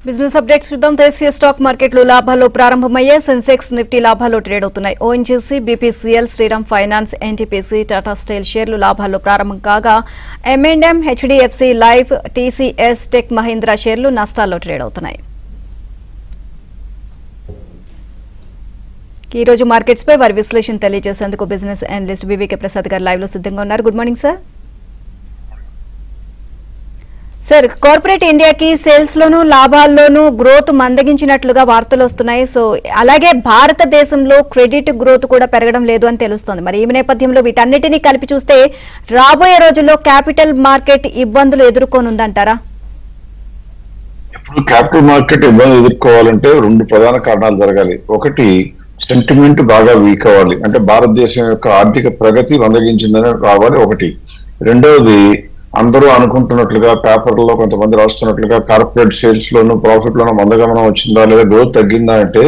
Business updates చూద్దాం. దేశీయ stock మార్కెట్లు లాభాల్లో ప్రారంభమయ్యే సెన్సెక్స్ నిఫ్టీ లాభాల్లో ట్రేడ్ అవుతున్నాయి. ONGC, BPCL, Shriram finance, NTPC, Tata steel షేర్లు లాభాల్లో ప్రారంభం కాగా M&M, HDFC life, TCS, tech Mahindra షేర్లు నష్టాల్లో ట్రేడ్ అవుతున్నాయి. ఈ రోజు మార్కెట్స్ పై వారి విశ్లేషణ తెలియజేసేందుకు బిజినెస్ అనలిస్ట్ వివికే ప్రసాద్ గారు లైవ్ లో సిద్ధంగా ఉన్నారు. Good morning sir. Sir, corporate ఇండియాకి సేల్స్ లోను లాభాల్లోనూ గ్రోత్ మందగించినట్లుగా వార్తలు వస్తున్నాయి. సో అలాగే భారతదేశంలో క్రెడిట్ గ్రోత్ కూడా పెరగడం లేదు అని తెలుస్తోంది. మరి ఈ నేపథ్యంలో వీటన్నిటినీ కలిపి చూస్తే రాబోయే రోజుల్లో క్యాపిటల్ మార్కెట్ ఇబ్బందులు ఎదుర్కొనుందంటారా? ఇప్పుడు క్యాపిటల్ మార్కెట్ ఇబ్బందులు ఎదుర్కోవాలంటే రెండు ప్రధాన కారణాలు జరగాలి. ఒకటి, సెంటిమెంట్ బాగా వీక్ అవ్వాలి, అంటే భారతదేశం యొక్క ఆర్థిక ప్రగతి మందగించిందని రావాలి ఒకటి. రెండవది, అందరూ అనుకుంటున్నట్లుగా పేపర్లో కొంతమంది రాస్తున్నట్లుగా కార్పొరేట్ సేల్స్ లోను ప్రాఫిట్ లోను మందగమనం వచ్చిందా లేదా గ్రోత్ తగ్గిందా అంటే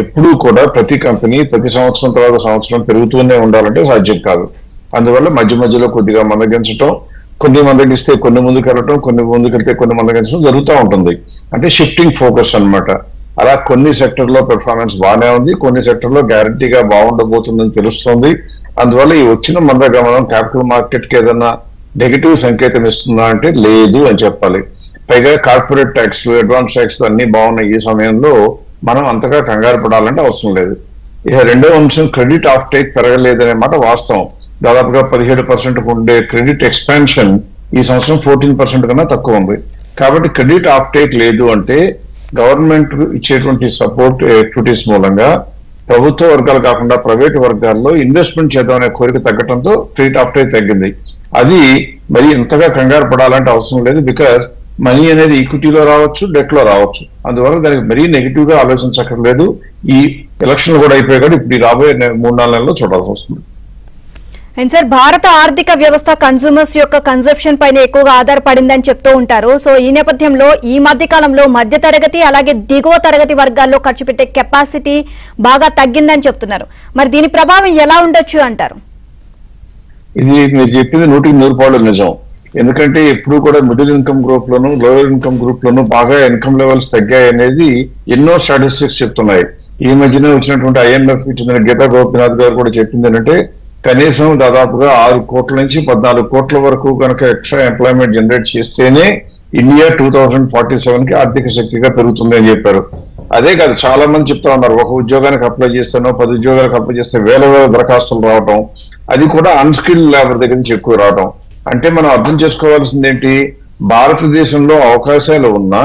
ఎప్పుడూ కూడా ప్రతి కంపెనీ ప్రతి సంవత్సరం తర్వాత సంవత్సరం పెరుగుతూనే ఉండాలంటే సాధ్యం కాదు. అందువల్ల మధ్య మధ్యలో కొద్దిగా మందగించడం, కొన్ని మందగిస్తే కొన్ని ముందుకు వెళ్ళటం, కొన్ని ముందుకెళ్తే కొన్ని మందగించడం జరుగుతూ ఉంటుంది. అంటే షిఫ్టింగ్ ఫోకస్ అన్నమాట. అలా కొన్ని సెక్టర్ లో పెర్ఫార్మెన్స్ బాగానే ఉంది, కొన్ని సెక్టర్ లో గ్యారంటీగా బాగుండబోతుందని తెలుస్తుంది. అందువల్ల ఈ వచ్చిన మందగమనం క్యాపిటల్ మార్కెట్ కి ఏదన్నా నెగిటివ్ సంకేతం ఇస్తుందా అంటే లేదు అని చెప్పాలి. పైగా కార్పొరేట్ ట్యాక్స్, అడ్వాన్స్ ట్యాక్స్ అన్ని బాగున్నాయి. ఈ సమయంలో మనం అంతగా కంగారు పడాలంటే అవసరం లేదు. ఇక రెండవ అంశం, క్రెడిట్ ఆఫ్ టేక్ పెరగలేదనే మాట వాస్తవం. దాదాపుగా 17% ఉండే క్రెడిట్ ఎక్స్పాన్షన్ ఈ సంవత్సరం 14% కన్నా తక్కువ ఉంది. కాబట్టి క్రెడిట్ ఆఫ్ టేక్ లేదు అంటే గవర్నమెంట్ ఇచ్చేటువంటి సపోర్ట్ యాక్టివిటీస్ మూలంగా ప్రభుత్వ వర్గాలు కాకుండా ప్రైవేట్ వర్గాల్లో ఇన్వెస్ట్మెంట్ చేద్దామనే కోరిక తగ్గడంతో క్రెడిట్ ఆఫ్ టేక్ తగ్గింది. అది మరి ఎంతగా కంగారు పడాలంటే అవసరం లేదు. బికాస్ మనీ అనేది ఈక్విటీలో రావచ్చు, డెట్ లో రావచ్చు. అందువల్ల దానికి మరీ నెగిటివ్ గా ఆలోచించక్కర్లేదు. ఈ ఎలక్షన్లు కూడా అయిపోయాయి కాబట్టి ఇప్పుడు రాబోయే 3-4 నెలల్లో చూడాల్సి వస్తుంది. అండ్ సార్, భారత ఆర్థిక వ్యవస్థ కన్స్యూమర్స్ యొక్క కన్సంప్షన్ పైన ఎక్కువగా ఆధారపడిందని చెప్తూ ఉంటారు. సో ఈ నేపథ్యంలో ఈ మధ్య కాలంలో మధ్య తరగతి అలాగే దిగువ తరగతి వర్గాల్లో ఖర్చు పెట్టే కెపాసిటీ బాగా తగ్గిందని చెప్తున్నారు. మరి దీని ప్రభావం ఎలా ఉండొచ్చు అంటారు? ఇది మీరు చెప్పింది 100% నిజం. ఎందుకంటే ఎప్పుడు కూడా మిడిల్ ఇన్కమ్ గ్రూప్ లోను, లోయర్ ఇన్కమ్ గ్రూప్ లోను బాగా ఇన్కమ్ లెవెల్స్ తగ్గాయి అనేది ఎన్నో స్టాటిస్టిక్స్ చెప్తున్నాయి. ఈ మధ్యన వచ్చినటువంటి IMF చెందిన గీతా గోపినాథ్ గారు కూడా చెప్పింది ఏంటంటే కనీసం దాదాపుగా 6 కోట్ల నుంచి 14 కోట్ల వరకు కనుక ఎక్స్ట్రా ఎంప్లాయ్మెంట్ జనరేట్ చేస్తేనే ఇండియా 2047 కి ఆర్థిక శక్తిగా పెరుగుతుంది అని చెప్పారు. అదే కాదు, చాలా మంది చెప్తా ఉన్నారు, ఒక ఉద్యోగానికి అప్లై చేస్తానో 10 ఉద్యోగాలకు అప్లై చేస్తే వేల దరఖాస్తులు రావటం, అది కూడా అన్స్కిల్డ్ లేబర్ దగ్గర నుంచి ఎక్కువ రావటం. అంటే మనం అర్థం చేసుకోవాల్సింది ఏంటి, భారతదేశంలో అవకాశాలు ఉన్నా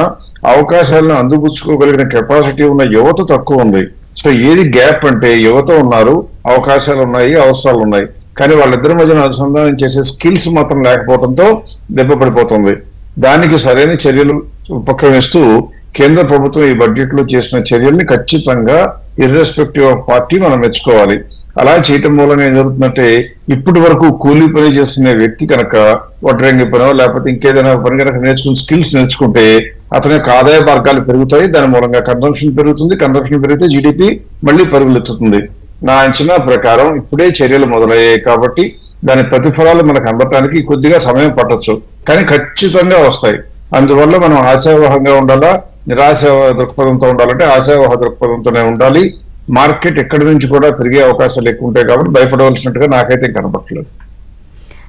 అవకాశాలను అందిపుచ్చుకోగలిగిన కెపాసిటీ ఉన్న యువత తక్కువ ఉంది. సో ఏది గ్యాప్ అంటే యువత ఉన్నారు, అవకాశాలు ఉన్నాయి, అవసరాలు ఉన్నాయి, కానీ వాళ్ళిద్దరి మధ్యన అనుసంధానం చేసే స్కిల్స్ మాత్రం లేకపోవడంతో దెబ్బ పడిపోతుంది. దానికి సరైన చర్యలు ఉపక్రమిస్తూ కేంద్ర ప్రభుత్వం ఈ బడ్జెట్ లో చేసిన చర్యల్ని ఖచ్చితంగా ఇర్రెస్పెక్టివ్ ఆఫ్ పార్టీ మనం మెచ్చుకోవాలి. అలా చేయటం వల్ల ఏం జరుగుతుందంటే ఇప్పటి వరకు కూలీ పని చేస్తున్న వ్యక్తి కనుక వడ్రంగి పనో లేకపోతే ఇంకేదైనా పని కనుక నేర్చుకుని స్కిల్స్ నేర్చుకుంటే అతని యొక్క ఆదాయ మార్గాలు పెరుగుతాయి. దాని మూలంగా కన్సంప్షన్ పెరుగుతుంది. కన్సంప్షన్ పెరిగితే GDP మళ్ళీ పరుగులెత్తుతుంది. నా అంచనా ప్రకారం ఇప్పుడే చర్యలు మొదలయ్యాయి కాబట్టి దాని ప్రతిఫలాలు మనకు అందటానికి కొద్దిగా సమయం పట్టొచ్చు, కానీ ఖచ్చితంగా వస్తాయి. అందువల్ల మనం ఆశావహంగా ఉండాలా, నిరాశ దృక్పథంతో ఉండాలంటే ఆశావహ దృక్పథంతోనే ఉండాలి. మార్కెట్ ఎక్కడి నుంచి కూడా పెరిగే అవకాశాలు ఎక్కువ ఉంటాయి కాబట్టి భయపడవలసినట్టుగా నాకైతే కనపడలేదు.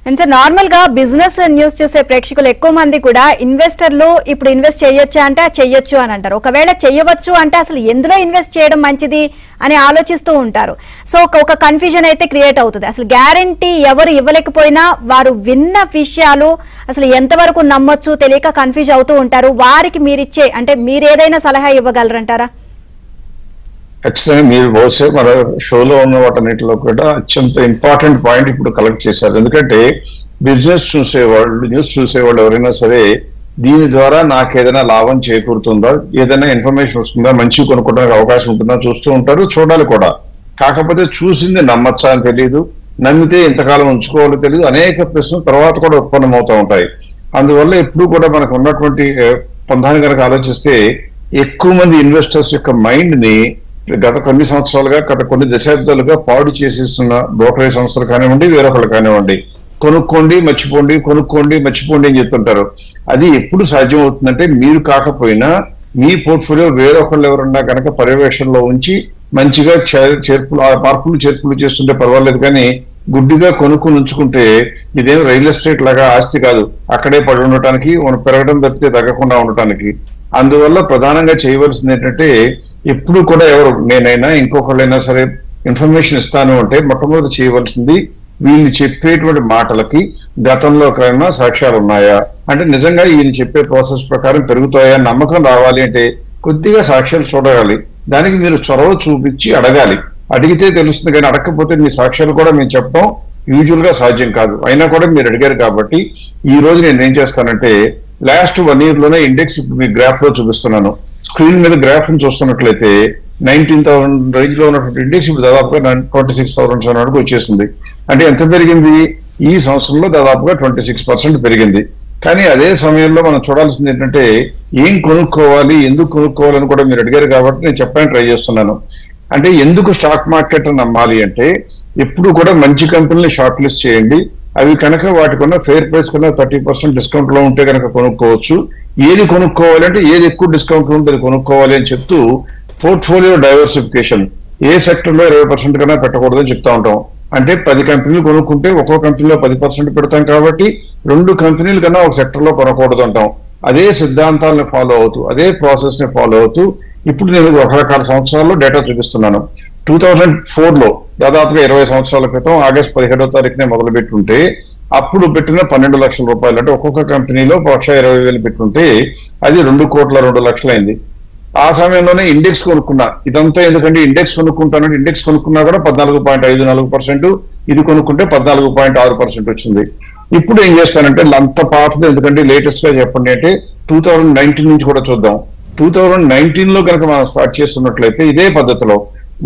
అండ్ సార్, నార్మల్ గా బిజినెస్ న్యూస్ చూసే ప్రేక్షకులు ఎక్కువ మంది కూడా ఇన్వెస్టర్లు ఇప్పుడు ఇన్వెస్ట్ చేయొచ్చా అంటే చెయ్యొచ్చు అని అంటారు. ఒకవేళ చెయ్యవచ్చు అంటే అసలు ఎందులో ఇన్వెస్ట్ చేయడం మంచిది అని ఆలోచిస్తూ ఉంటారు. సో ఒక కన్ఫ్యూజన్ అయితే క్రియేట్ అవుతుంది. అసలు గ్యారంటీ ఎవరు ఇవ్వలేకపోయినా వారు విన్న విషయాలు అసలు ఎంతవరకు నమ్మొచ్చు తెలియక కన్ఫ్యూజ్ అవుతూ ఉంటారు. వారికి మీరిచ్చే అంటే మీరు ఏదైనా సలహా ఇవ్వగలరంటారా? ఖచ్చితంగా మీరు బహుశా మన షోలో ఉన్న వాటన్నిటిలో కూడా అత్యంత ఇంపార్టెంట్ పాయింట్ ఇప్పుడు కలెక్ట్ చేశారు. ఎందుకంటే బిజినెస్ చూసేవాళ్ళు, న్యూస్ చూసేవాళ్ళు ఎవరైనా సరే దీని ద్వారా నాకు ఏదైనా లాభం చేకూరుతుందా, ఏదైనా ఇన్ఫర్మేషన్ వస్తుందా, మంచి కొనుక్కోవడానికి అవకాశం ఉంటుందా చూస్తూ ఉంటారు, చూడాలి కూడా. కాకపోతే చూసింది నమ్మచ్చా అని తెలియదు, నమ్మితే ఇంతకాలం ఉంచుకోవాలో తెలియదు, అనేక ప్రశ్నలు తర్వాత కూడా ఉత్పన్నం అవుతూ ఉంటాయి. అందువల్ల ఎప్పుడు కూడా మనకు ఉన్నటువంటి పంధాన్ని కనుక ఆలోచిస్తే ఎక్కువ మంది ఇన్వెస్టర్స్ యొక్క మైండ్ ని గత కొన్ని సంవత్సరాలుగా, గత కొన్ని దశాబ్దాలుగా పాడు చేసేస్తున్న బ్రోకరేజ్ సంస్థలు కానివ్వండి, వేరొకరు కానివ్వండి, కొనుక్కోండి మర్చిపోండి, కొనుక్కోండి మర్చిపోండి అని చెప్తుంటారు. అది ఎప్పుడు సాధ్యం అవుతుందంటే మీరు కాకపోయినా మీ పోర్ట్ఫోలియో వేరొకళ్ళు ఎవరన్నా కనుక పర్యవేక్షణలో ఉంచి మంచిగా మార్పులు చేర్పులు చేస్తుంటే పర్వాలేదు, కానీ గుడ్డిగా కొనుక్కుని ఉంచుకుంటే ఇదేం రియల్ ఎస్టేట్ లాగా ఆస్తి కాదు, అక్కడే పడి ఉండటానికి మనం పెరగడం తప్పితే తగ్గకుండా ఉండటానికి. అందువల్ల ప్రధానంగా చేయవలసింది ఏంటంటే, ఎప్పుడు కూడా ఎవరు నేనైనా ఇంకొకళ్ళైనా సరే ఇన్ఫర్మేషన్ ఇస్తాను అంటే మొట్టమొదటి చేయవలసింది వీళ్ళు చెప్పేటువంటి మాటలకి గతంలో కన్నా సాక్ష్యాలు ఉన్నాయా, అంటే నిజంగా ఈయన చెప్పే ప్రాసెస్ ప్రకారం పెరుగుతాయా నమ్మకం రావాలి అంటే కొద్దిగా సాక్ష్యాలు చూడగాలి. దానికి మీరు చొరవ చూపించి అడగాలి. అడిగితే తెలుస్తుంది, కానీ అడగకపోతే మీ సాక్ష్యాలు కూడా మేము చెప్పడం యూజువల్ గా సాధ్యం కాదు. అయినా కూడా మీరు అడిగారు కాబట్టి ఈ రోజు నేను ఏం చేస్తానంటే లాస్ట్ 1 year లోనే ఇండెక్స్ మీ గ్రాఫ్ లో చూపిస్తున్నాను. స్క్రీన్ మీద గ్రాఫ్ ని చూస్తున్నట్లయితే 19,000 రేంజ్ లో ఉన్నటువంటి ఇండెక్స్ ఇప్పుడు దాదాపుగా 26,000 వరకు వచ్చేసింది. అంటే ఎంత పెరిగింది? ఈ సంవత్సరంలో దాదాపుగా 26% పెరిగింది. కానీ అదే సమయంలో మనం చూడాల్సింది ఏంటంటే ఏం కొనుక్కోవాలి, ఎందుకు కొనుక్కోవాలని కూడా మీరు అడిగారు కాబట్టి నేను చెప్పడానికి ట్రై చేస్తున్నాను. అంటే ఎందుకు స్టాక్ మార్కెట్ నమ్మాలి అంటే, ఎప్పుడు కూడా మంచి కంపెనీని షార్ట్ లిస్ట్ చేయండి. అవి కనుక వాటికున్న ఫెయిర్ ప్రైస్ కన్నా 30% డిస్కౌంట్ లో ఉంటే కనుక కొనుక్కోవచ్చు. ఏది కొనుక్కోవాలి అంటే ఏది ఎక్కువ డిస్కౌంట్ లో ఉంటుంది కొనుక్కోవాలి అని చెప్తూ పోర్ట్ఫోలియో డైవర్సిఫికేషన్, ఏ సెక్టర్ లో 20% కన్నా పెట్టకూడదని చెప్తా ఉంటాం. అంటే 10 కంపెనీలు కొనుక్కుంటే ఒక్కో కంపెనీలో 10% పెడతాం కాబట్టి 2 కంపెనీలు కన్నా ఒక సెక్టర్ లో కొనకూడదు అంటాం. అదే సిద్ధాంతాలను ఫాలో అవుతూ, అదే ప్రాసెస్ ని ఫాలో అవుతూ ఇప్పుడు నేను రకరకాల సంవత్సరాల్లో డేటా చూపిస్తున్నాను. 2004లో దాదాపుగా 20 సంవత్సరాల క్రితం ఆగస్టు 17వ తారీఖునే మొదలు పెట్టుంటే అప్పుడు పెట్టిన 12 లక్షల రూపాయలు, అంటే ఒక్కొక్క కంపెనీలో 1,20,000 పెట్టుంటే అది 2,02,00,000 అయింది. ఆ సమయంలోనే ఇండెక్స్ కొనుక్కున్నా. ఇదంతా ఎందుకంటే ఇండెక్స్ కొనుక్కుంటానంటే ఇండెక్స్ కొనుక్కున్నా కూడా 14.54%, ఇది కొనుక్కుంటే 14.6% వచ్చింది. ఇప్పుడు ఏం చేస్తానంటే అంత పాతది ఎందుకంటే లేటెస్ట్ గా చెప్పండి అంటే 2019 నుంచి కూడా చూద్దాం. 2019 లో కనుక మనం స్టార్ట్ చేస్తున్నట్లయితే ఇదే పద్ధతిలో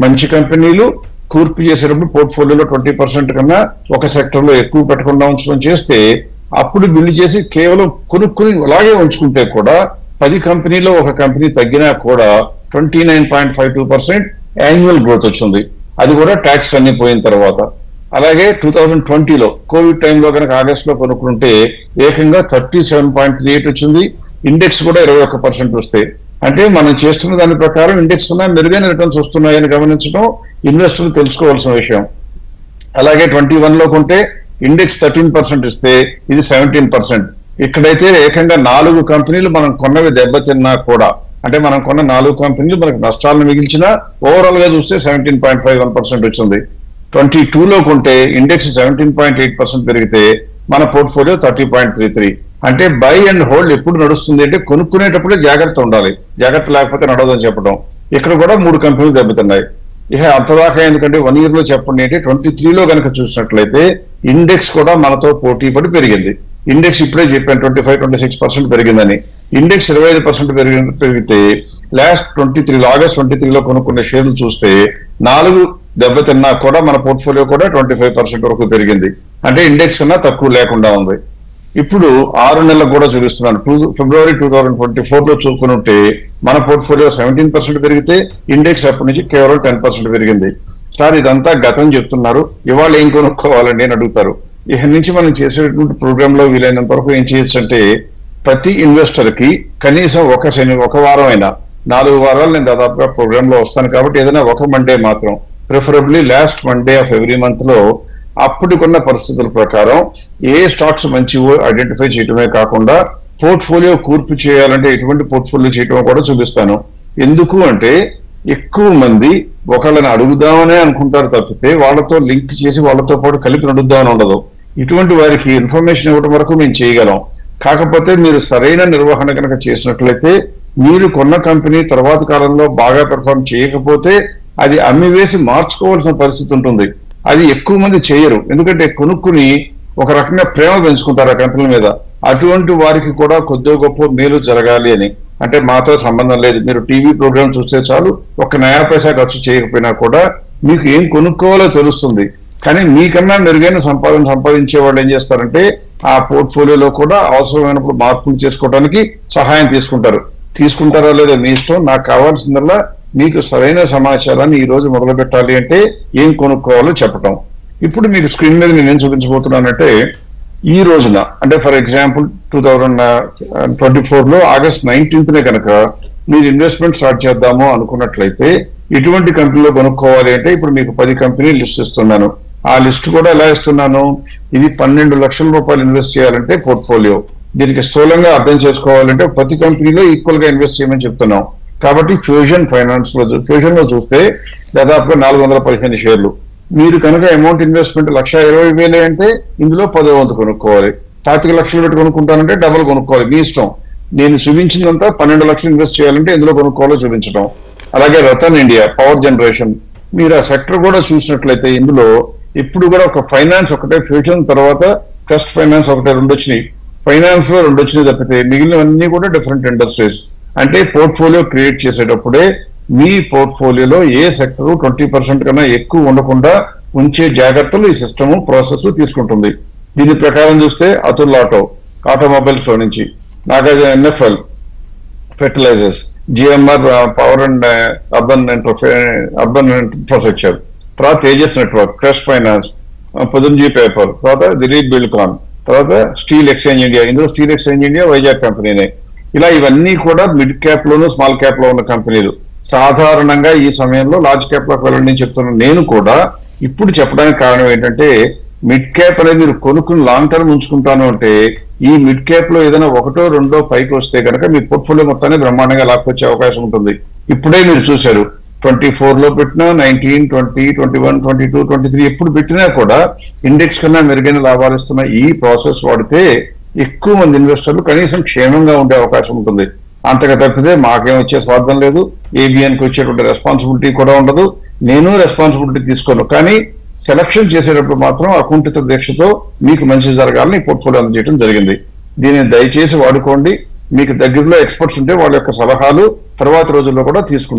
మంచి కంపెనీలు కూర్పు చేసేటప్పుడు పోర్ట్ఫోలియోలో 20% కన్నా ఒక సెక్టర్ లో ఎక్కువ పెట్టకుండా ఉంచడం చేస్తే, అప్పుడు బిల్లు చేసి కేవలం కొనుక్కుని అలాగే ఉంచుకుంటే కూడా 10 కంపెనీలో ఒక కంపెనీ తగ్గినా కూడా 29.52% యాన్యువల్ గ్రోత్ వచ్చింది. అది కూడా ట్యాక్స్ అన్ని పోయిన తర్వాత. అలాగే 2020లో కోవిడ్ టైంలో కనుక ఆగస్ట్ లో కొనుక్కుంటే ఏకంగా 37.38 వచ్చింది. ఇండెక్స్ కూడా 21% వస్తాయి. అంటే మనం చేస్తున్న దాని ప్రకారం ఇండెక్స్ కన్నా మెరుగైన రిటర్న్స్ వస్తున్నాయని గమనించడం ఇన్వెస్టర్లు తెలుసుకోవాల్సిన విషయం. అలాగే 21లో కొంటే ఇండెక్స్ 13% ఇస్తే ఇది 17%. ఇక్కడైతే ఏకంగా 4 కంపెనీలు మనం కొన్నవి దెబ్బతిన్నా కూడా, అంటే మనం కొన్న 4 కంపెనీలు మనకు నష్టాలను మిగిల్చినా ఓవరాల్ గా చూస్తే 17.51% వచ్చింది. 22లో కొంటే ఇండెక్స్ 17.8% పెరిగితే మన పోర్ట్ఫోలియో 30.33. అంటే బై అండ్ హోల్డ్ ఎప్పుడు నడుస్తుంది అంటే కొనుక్కునేటప్పుడే జాగ్రత్త ఉండాలి, జాగ్రత్త లేకపోతే నడవదని చెప్పడం. ఇక్కడ కూడా 3 కంపెనీలు దెబ్బతిన్నాయి. ఇక అంతదాకా ఎందుకంటే 1 year లో చెప్పండి అంటే 23లో కనుక చూసినట్లయితే ఇండెక్స్ కూడా మనతో పోటీ పడి పెరిగింది. ఇండెక్స్ ఇప్పుడే చెప్పాను 25-26% పెరిగిందని. ఇండెక్స్ 25% పెరిగితే లాస్ట్ 23లో ఆగస్ట్ 23లో కొనుక్కునే షేర్లు చూస్తే 4 దెబ్బతిన్నా కూడా మన పోర్ట్ఫోలియో కూడా 25% వరకు పెరిగింది. అంటే ఇండెక్స్ కన్నా తక్కువ లేకుండా ఉంది. ఇప్పుడు 6 నెలలకు కూడా చూపిస్తున్నాను. ఫిబ్రవరి 2024లో చూసుకుంటే మన పోర్ట్ఫోలియో 17% పెరిగితే ఇండెక్స్ అప్పటి నుంచి కేవలం 10% పెరిగింది. సార్ ఇదంతా గతం చెప్తున్నారు, ఇవాళ ఏం కొనుక్కోవాలండి అని అడుగుతారు. ఇక నుంచి మనం చేసేటువంటి ప్రోగ్రామ్ లో వీలైనంత వరకు ఏం చేయొచ్చు అంటే ప్రతి ఇన్వెస్టర్ కి కనీసం ఒక వారం అయినా, 4 వారాలు నేను దాదాపుగా ప్రోగ్రామ్ లో వస్తాను కాబట్టి ఏదైనా ఒక మండే మాత్రం, preferably last Monday of every month లో అప్పటికున్న పరిస్థితుల ప్రకారం ఏ స్టాక్స్ మంచివో ఐడెంటిఫై చేయటమే కాకుండా పోర్ట్ఫోలియో కూర్పు చేయాలంటే ఎటువంటి పోర్ట్ఫోలియో చేయటమో కూడా చూపిస్తాను. ఎందుకు అంటే ఎక్కువ మంది ఒకళ్ళని అడుగుదామనే అనుకుంటారు తప్పితే వాళ్ళతో లింక్ చేసి వాళ్ళతో పాటు కలిపి నడుద్దామని ఉండదు. ఇటువంటి వారికి ఇన్ఫర్మేషన్ ఇవ్వడం వరకు మేము చేయగలం. కాకపోతే మీరు సరైన నిర్వహణ కనుక చేసినట్లయితే మీరు కొన్న కంపెనీ తర్వాత కాలంలో బాగా పెర్ఫార్మ్ చేయకపోతే అది అమ్మివేసి మార్చుకోవాల్సిన పరిస్థితి ఉంటుంది. అది ఎక్కువ మంది చేయరు, ఎందుకంటే కొనుక్కుని ఒక రకంగా ప్రేమ పెంచుకుంటారు ఆ కంపెనీల మీద. అటువంటి వారికి కూడా కొద్దిగా గొప్ప మేలు జరగాలి అని, అంటే మాతో సంబంధం లేదు, మీరు టీవీ ప్రోగ్రామ్ చూస్తే చాలు, 1 నయా పైసా ఖర్చు చేయకపోయినా కూడా మీకు ఏం కొనుక్కోవాలో తెలుస్తుంది. కానీ మీకన్నా మెరుగైన సంపాదించే వాళ్ళు ఏం చేస్తారంటే ఆ పోర్ట్ఫోలియోలో కూడా అవసరమైనప్పుడు మార్పులు చేసుకోవడానికి సహాయం తీసుకుంటారా లేదో మీ ఇష్టం. నాకు కావాల్సిందల్లా మీకు సరైన సమాచారాన్ని ఈ రోజు మొదలు పెట్టాలి అంటే ఏం కొనుక్కోవాలో చెప్పటం. ఇప్పుడు మీకు స్క్రీన్ మీద నేనేం చూపించబోతున్నానంటే ఈ రోజున, అంటే ఫర్ ఎగ్జాంపుల్ 2024లో ఆగస్ట్ 19నే కనుక మీరు ఇన్వెస్ట్మెంట్ స్టార్ట్ చేద్దాము అనుకున్నట్లయితే ఇటువంటి కంపెనీలో కొనుక్కోవాలి అంటే ఇప్పుడు మీకు 10 కంపెనీలు లిస్ట్ ఇస్తున్నాను. ఆ లిస్ట్ కూడా ఎలా ఇస్తున్నాను, ఇది 12 లక్షల రూపాయలు ఇన్వెస్ట్ చేయాలంటే పోర్ట్ఫోలియో. దీనికి స్థూలంగా అర్థం చేసుకోవాలంటే ప్రతి కంపెనీలో ఈక్వల్ గా ఇన్వెస్ట్ చేయమని చెప్తున్నాం. కాబట్టి ఫ్యూజన్ లో చూస్తే దాదాపుగా 415 షేర్లు. మీరు కనుక అమౌంట్ ఇన్వెస్ట్మెంట్ 1,20,000 అంటే ఇందులో 10వ వంతు కొనుక్కోవాలి. 25 లక్షలు పెట్టి కొనుక్కుంటానంటే డబుల్ కొనుక్కోవాలి, మీ ఇష్టం. నేను చూపించిందంతా 12 లక్షలు ఇన్వెస్ట్ చేయాలంటే ఎందులో కొనుక్కోవాలో చూపించడం. అలాగే రతన్ ఇండియా పవర్ జనరేషన్, మీరు ఆ సెక్టర్ కూడా చూసినట్లయితే ఇందులో ఇప్పుడు కూడా ఒక ఫైనాన్స్ ఒకటే, ఫ్యూజన్ తర్వాత ట్రస్ట్ ఫైనాన్స్ ఒకటే 2 వచ్చినాయి. ఫైనాన్స్ లో 2 వచ్చినాయి తప్పితే మిగిలినవన్నీ కూడా డిఫరెంట్ ఇండస్ట్రీస్. అంటే పోర్ట్ఫోలియో క్రియేట్ చేసేటప్పుడే మీ పోర్ట్ఫోలియోలో ఏ సెక్టర్ 20% కన్నా ఎక్కువ ఉండకుండా ఉంచే జాగ్రత్తలు ఈ సిస్టమ్ ప్రాసెస్ తీసుకుంటుంది. దీని ప్రకారం చూస్తే అతుల్ ఆటోమొబైల్స్ లో నుంచి, Nagarjuna NFL fertilizers, GMR power and urban infrastructure, తర్వాత తేజస్ నెట్వర్క్, క్రష్ ఫైనాన్స్, పొదుంజీ పేపర్, తర్వాత దిలీప్ బిల్డ్కాన్, తర్వాత స్టీల్ ఎక్స్చేంజ్ ఇండియా. ఇందులో స్టీల్ ఎక్స్చేంజ్ ఇండియా వైజాగ్ కంపెనీనే. ఇలా ఇవన్నీ కూడా మిడ్ క్యాప్ లోను స్మాల్ క్యాప్ లో ఉన్న కంపెనీలు. సాధారణంగా ఈ సమయంలో లార్జ్ క్యాప్ లోకి వెళ్ళండి అని చెప్తున్నాను. నేను కూడా ఇప్పుడు చెప్పడానికి కారణం ఏంటంటే మిడ్ క్యాప్ అనేది మీరు కొనుక్కుని లాంగ్ టర్మ్ ఉంచుకుంటాను అంటే ఈ మిడ్ క్యాప్ లో ఏదైనా 1, 2 పైకి వస్తే కనుక మీ పోర్ట్ఫోలియో మొత్తాన్ని బ్రహ్మాండంగా లాక్కొచ్చే అవకాశం ఉంటుంది. ఇప్పుడే మీరు చూశారు 24 లో పెట్టినా 19, 20, 21, 22, 23 ఎప్పుడు పెట్టినా కూడా ఇండెక్స్ కన్నా మెరుగైన లాభాలు ఇస్తున్న ఈ ప్రాసెస్ వాడితే ఎక్కువ మంది ఇన్వెస్టర్లు కనీసం క్షేమంగా ఉండే అవకాశం ఉంటుంది. అంతగా తప్పితే మాకేం వచ్చే స్వార్థం లేదు, ఏబిఎన్కి వచ్చేటువంటి రెస్పాన్సిబిలిటీ కూడా ఉండదు. నేను రెస్పాన్సిబిలిటీ తీసుకోను, కానీ సెలక్షన్ చేసేటప్పుడు మాత్రం అకుంఠిత దీక్షతో మీకు మంచి జరగాలని పోర్ట్ఫోలియో అందజేయడం జరిగింది. దీన్ని దయచేసి వాడుకోండి. మీకు దగ్గరలో ఎక్స్పర్ట్స్ ఉంటే వాళ్ళ యొక్క సలహాలు తర్వాత రోజుల్లో కూడా తీసుకుంటారు.